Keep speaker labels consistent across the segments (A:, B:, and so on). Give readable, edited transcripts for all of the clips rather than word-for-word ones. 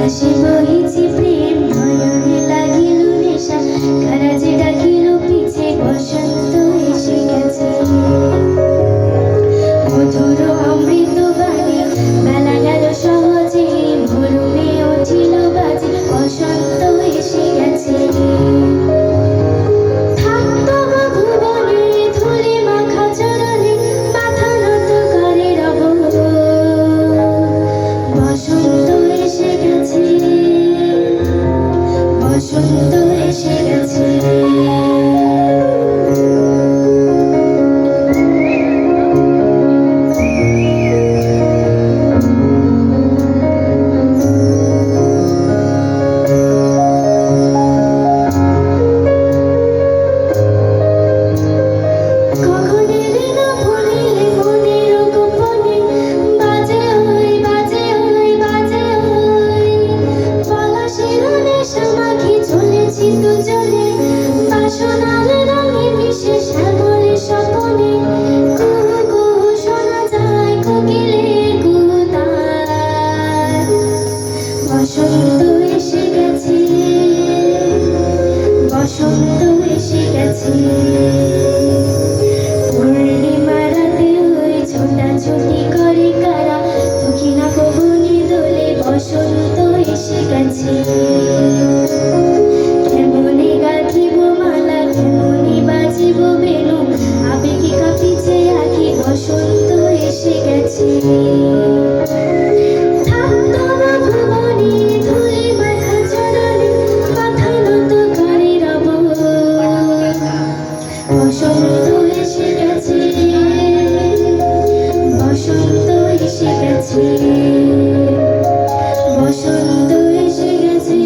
A: বাতাসে বহিছে প্রেম নয়নে লাগিল নেশা কারাজে ডাকিল পিছে বসন্ত এসে গেছে মধুর অমৃত বাণী বেলা গেল সহজে ভোরমে উঠিল বাজে বসন্ত এসে গেছে বসন্ত এসে গেছে বসন্ত এসে গেছে বসন্ত এসে গেছে পূর্ণিমা রাতে ওই ছোটাছুটি করে কারা দক্ষিণা পবনে দোলে বসন্ত এসে গেছে কেমনে গাঁথিব মালা কেমনে বাজিব বেনু আবেগে কাঁপিছে আঁখি বসন্ত এসে গেছে বসন্ত এসে গেছে বসন্ত এসে গেছে বসন্ত এসে গেছে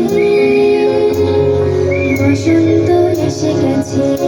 A: বসন্ত এসে গেছে